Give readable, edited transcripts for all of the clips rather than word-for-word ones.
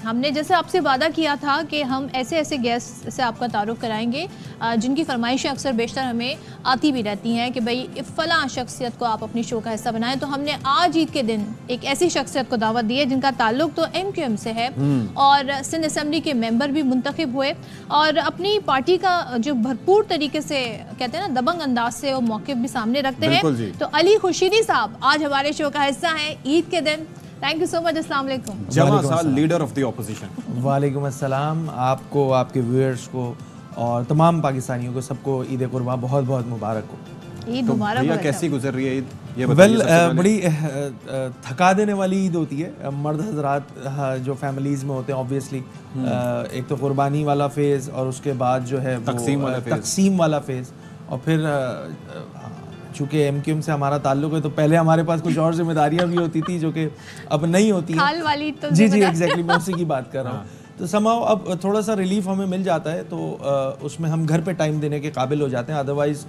हमने जैसे आपसे वादा किया था कि हम ऐसे ऐसे गेस्ट से आपका तारुफ कराएंगे जिनकी फरमाइशें अक्सर बेशतर हमें आती भी रहती हैं कि भाई फ़लाँ शख्सियत को आप अपनी शो का हिस्सा बनाएं। तो हमने आज ईद के दिन एक ऐसी शख्सियत को दावत दी है जिनका ताल्लुक तो MQM से है और सिंध असम्बली के मेंबर भी मुंतखब हुए और अपनी पार्टी का जो भरपूर तरीके से कहते हैं ना दबंग अंदाज से वो मौक़िफ़ भी सामने रखते हैं। तो अली खुशीदी साहब आज हमारे शो का हिस्सा हैं ईद के दिन। Thank you so much. अस्सलाम वालेकुम। जमा साल लीडर ऑफ द ऑपोजिशन। वालेकुम अस्सलाम। आपको, आपके व्यूअर्स को और तमाम पाकिस्तानियों को सबको ईद कुर्बा बहुत बहुत मुबारक हो। ईद मुबारक। भैया कैसी गुजर रही है ईद, ये बताइए। बड़ी थका देने वाली ईद होती है। मर्द हजरात जो फैमिलीज़ में होते हैं ऑब्वियसली एक तो कुर्बानी वाला फेज़ और उसके बाद जो है तकसीम वाला फेज़ और फिर चूँकि MQM से हमारा ताल्लुक है तो पहले हमारे पास कुछ और जिम्मेदारियां भी होती थी जो कि अब नहीं होती हैं। वाली तो जी एग्जैक्टली मैं उसी की बात कर रहा हूँ। तो समाओ अब थोड़ा सा रिलीफ हमें मिल जाता है तो उसमें हम घर पे टाइम देने के काबिल हो जाते हैं। अदरवाइज़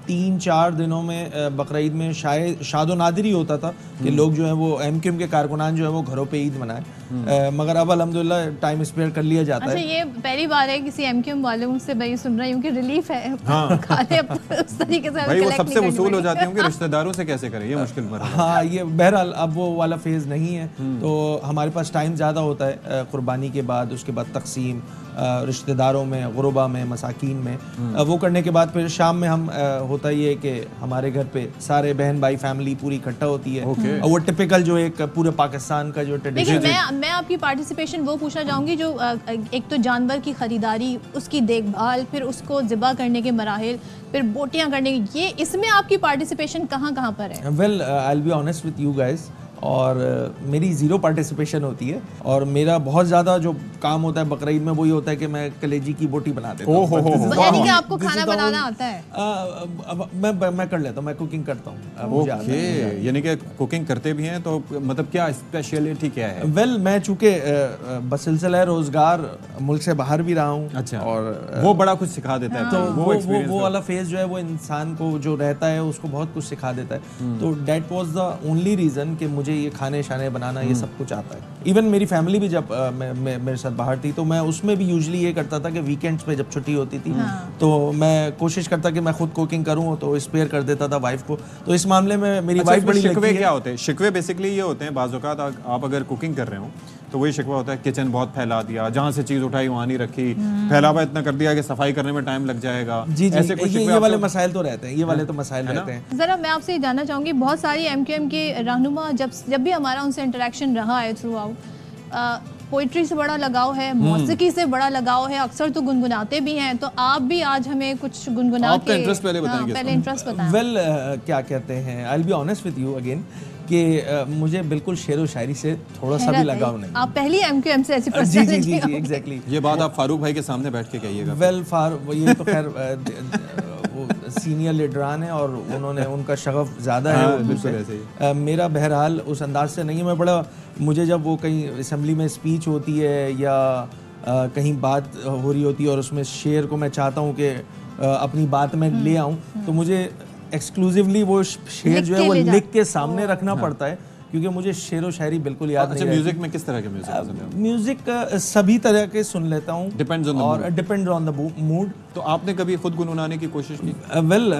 3-4 दिनों में बकरीद में शायद शादो नादिर ही होता था कि लोग जो है वो MQM के कारकुनान जो है वो घरों पे ईद मनाए, मगर अब अल्हम्दुलिल्लाह टाइम स्पेयर कर लिया जाता है। ये पहली बार है किसी MQM वालों से भाई सुन रही हूँ कि रिलीफ है। हाँ। खाते उस तरीके से भाई वो सबसे वसूल हो जाती होंगे, रिश्तेदारों से कैसे करें, ये मुश्किल मरहला। हाँ ये बहरहाल अब वो वाला फेज़ नहीं है तो हमारे पास टाइम ज़्यादा होता है कुर्बानी के बाद, उसके बाद तकसीम रिश्तेदारों में, गुरबा में, मसाकीन में, वो करने के बाद फिर शाम में हम होता ही है कि हमारे घर पे सारे बहन भाई फैमिली पूरी इकट्ठा होती है और वो टिपिकल जो एक पूरे पाकिस्तान का जो ट्रेडिशन। मैं आपकी पार्टिसिपेशन वो पूछना चाहूँगी जो एक तो जानवर की ख़रीदारी, उसकी देखभाल, फिर उसको ज़िबा करने के मराहिल, फिर बोटियाँ करने की, ये इसमें आपकी पार्टिसिपेशन कहाँ कहाँ पर है? Well I will be honest with you guys और मेरी ज़ीरो पार्टिसिपेशन होती है और मेरा बहुत ज़्यादा जो काम होता है बकरीद में वही होता है कि मैं कलेजी की बोटी बना देता हूँ। यानी कि आपको खाना बनाना आता है? मैं कर लेता हूँ, मैं कुकिंग करता हूँ। ओके, यानी कि कुकिंग करते भी हैं तो मतलब क्या स्पेशलिटी क्या है? वेल मैं चूँकि बसिलसिला रोज़गार मुल्क से बाहर भी रहा हूँ। अच्छा। और वो बड़ा कुछ सिखा देता है। तो वो वाला फेज़ जो है वो इंसान को जो रहता है उसको बहुत कुछ सिखा देता है। तो that was the only reason कि मुझे ये खाने शाने बनाना ये सब कुछ आता है। इवन मेरी फैमिली भी जब मेरे साथ बाहर थी तो मैं उसमें भी यूजुअली ये करता था कि वीकेंड्स पे जब छुट्टी होती थी तो मैं कोशिश करता कि मैं खुद कुकिंग करूँ तो स्पेयर कर देता था वाइफ को। तो इस मामले में मेरी वाइफ बड़ी शिकवे क्या होते हैं? शिकवे बेसिकली ये होते हैं बाज़ औक़ात आप अगर कुकिंग कर रहे हो तो वही शिकवा होता है किचन बहुत फैला दिया, जहाँ से चीज़ उठाई वहाँ नहीं रखी, फैलावा इतना कर दिया कि सफाई करने में टाइम लग जाएगा। जी ऐसे कुछ ये वाले मसाइल तो रहते हैं, ये वाले तो मसाइल रहते हैं। ज़रा मैं आपसे जानना चाहूँगी, बहुत सारी MQM के रहनुमा जब भी हमारा उनसे इंटरेक्शन रहा है थ्रू आउट, पोइट्री से बड़ा लगाव है, मौसीकी से बड़ा लगाव है, अक्सर तो गुनगुनाते भी हैं, तो आप भी आज हमें कुछ गुनगुना के इंटरेस्ट पहले बताएंगे। पहले इंटरेस्ट बताएं। वेल क्या कहते हैं, I will be honest with you again कि मुझे बिल्कुल शेर व शायरी से थोड़ा सा भी लगाव नहीं। आप पहली MQM से ऐसी जी एग्जैक्टली। ये बात आप फारूक भाई के सामने बैठ के कहिएगा। वेल ये तो खैर वो सीनियर लीडरान है और उन्होंने उनका शगफ ज़्यादा है। मेरा बहरहाल उस अंदाज से नहीं है। मैं बड़ा मुझे जब वो कहीं असेंबली में स्पीच होती है या कहीं बात हो रही होती है और उसमें शेर को मैं चाहता हूँ कि अपनी बात में ले आऊँ तो मुझे एक्सक्लूसिवली वो शेर जो है वो लिख के सामने रखना पड़ता है क्योंकि मुझे शेर व शायरी बिल्कुल याद नहीं है। म्यूजिक में किस तरह के म्यूजिक पसंद है? म्यूजिक सभी तरह के सुन लेता हूँ, डिपेंड्स ऑन द मूड। तो आपने कभी खुद गुनगुनाने की कोशिश की? वेल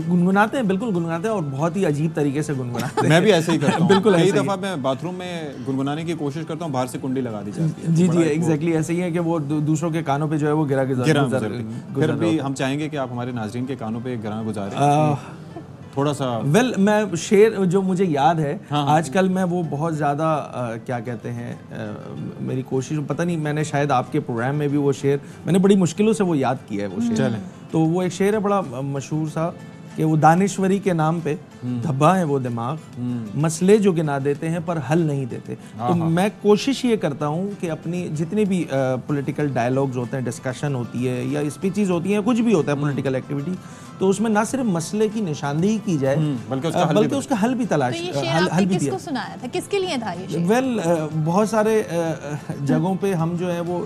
गुनगुनाते हैं, बिल्कुल गुनगुनाते हैं और बहुत ही अजीब तरीके से गुनगुनाते हैं। मैं भी ऐसे ही करता हूँ। बिल्कुल कई दफ़ा मैं बाथरूम में गुनगुनाने की कोशिश करता हूँ, बाहर से कुंडी लगा दी जाती है। जी एग्जैक्टली ऐसे ही है कि वो दूसरों के कानों पे जो है वो गिरा फिर भी हम चाहेंगे कि आप हमारे नाज़रीन के कानों पे गिरा गुजारें थोड़ा सा। वेल मैं शेर जो मुझे याद है आजकल मैं वो बहुत ज़्यादा क्या कहते हैं मेरी कोशिश, पता नहीं मैंने शायद आपके प्रोग्राम में भी वो शेर मैंने बड़ी मुश्किलों से वो याद किया है वो शेर। तो वो एक शेर है बड़ा मशहूर सा कि वो दानिश्वरी के नाम पे धब्बा है वो दिमाग, मसले जो गिना देते हैं पर हल नहीं देते। तो मैं कोशिश ये करता हूँ कि अपनी जितनी भी पॉलिटिकल डायलॉग्स होते हैं, डिस्कशन होती है या स्पीचेस होती हैं, कुछ भी होता है पॉलिटिकल एक्टिविटी, तो उसमें ना सिर्फ मसले की निशानदेही की जाए बल्कि उसका हल भी तलाश हल भी किसको सुनाया था, किसके लिए था ये शेर? वेल बहुत सारे जगहों पे हम जो है वो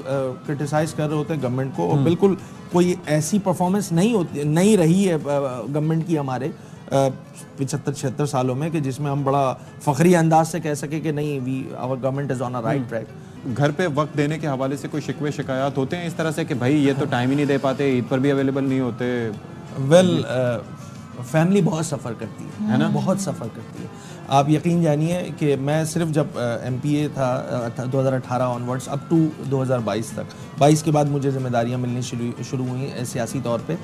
क्रिटिसाइज कर रहे होते हैं गवर्नमेंट को और बिल्कुल कोई ऐसी परफॉर्मेंस नहीं रही है गवर्नमेंट की हमारे 75-76 सालों में, कि जिसमें हम बड़ा फखरी अंदाज से कह सके कि नहीं, we our government is on a right track. घर पे वक्त देने के हवाले से कोई शिकवे शिकायत होते हैं इस तरह से कि भाई ये तो टाइम ही नहीं दे पाते, ईद पर भी अवेलेबल नहीं होते? वेल फैमिली बहुत सफ़र करती है ना, बहुत सफ़र करती है। आप यकीन जानिए कि मैं सिर्फ जब MPA था 2018 ऑनवर्ड्स अप टू 2022 तक, 22 के बाद मुझे जिम्मेदारियां मिलनी शुरू हुई सियासी तौर पे,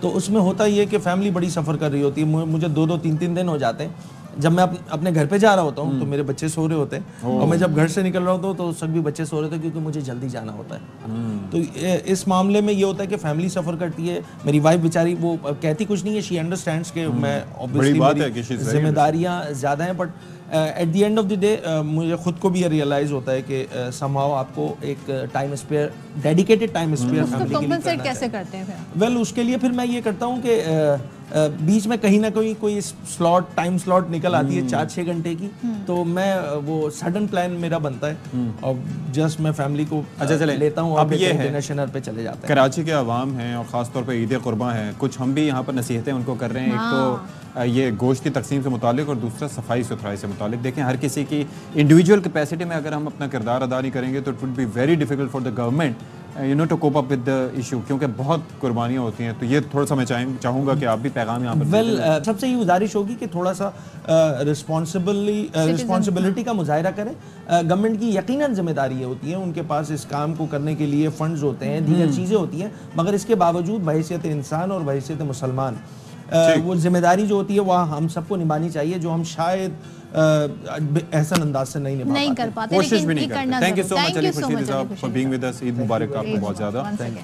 तो उसमें होता ये है कि फैमिली बड़ी सफ़र कर रही होती है। मुझे 2-2, 3-3 दिन हो जाते हैं। जब मैं अपने घर पे जा रहा होता हूँ तो मेरे बच्चे सो रहे होते हैं, और मैं जब घर से निकल रहा होता हूँ तो उस वक्त भी बच्चे सो रहे थे, क्योंकि मुझे जल्दी जाना होता है। तो इस मामले में ये होता है कि फैमिली सफ़र करती है। मेरी वाइफ बेचारी वो कहती कुछ नहीं है, शी अंडरस्टैंड्स कि मैं ऑब्वियसली जिम्मेदारियाँ ज़्यादा हैं, but at the end of the day मुझे खुद को भी ये रियलाइज़ होता है कि समहाउ आपको एक time spare, dedicated time spare family के लिए करना कैसे करते हैं फिर? वेल उसके लिए फिर मैं ये करता हूँ कि बीच में कहीं ना कहीं कोई स्लॉट, टाइम स्लॉट निकल आती है 4-6 घंटे की, तो मैं वो सडन प्लान मेरा बनता है और जस्ट मैं फैमिली को लेता हूँ, अब ये है डिनर शिनर पे चले जाते हैं। कराची के अवाम हैं और ख़ासतौर पे ईद कुर्बान है, कुछ हम भी यहाँ पर नसीहतें उनको कर रहे हैं। एक तो ये गोश्त की तकसीम से मुतालिक, और दूसरा सफाई सुथराई से मुतालिक। देखें, हर किसी की इंडिविजुअल कैपेसिटी में अगर हम अपना किरदार अदा नहीं करेंगे तो it would be very difficult for the government to cope up with the issue, क्योंकि बहुत कुर्बानियाँ होती हैं। तो ये थोड़ा सा मैं चाहूँगा कि आप भी पैगाम यहाँ पर सबसे ये गुजारिश होगी कि थोड़ा सा रिस्पॉन्सिबिलिटी का मुजाहिरा करें। गवर्नमेंट की यकीनन जिम्मेदारी होती है, उनके पास इस काम को करने के लिए फंड्स होते हैं, दीगर चीज़ें होती हैं, मगर इसके बावजूद बहैसियत इंसान और बहैसियत मुसलमान वो जिम्मेदारी जो होती है वह हम सबको निभानी चाहिए, जो हम शायद एहसन अंदाज से नहीं कर पाते, कोशिश भी नहीं करते। Thank you so much Ali Khurshid sahab for being with us. Eid मुबारक आपको बहुत ज़्यादा।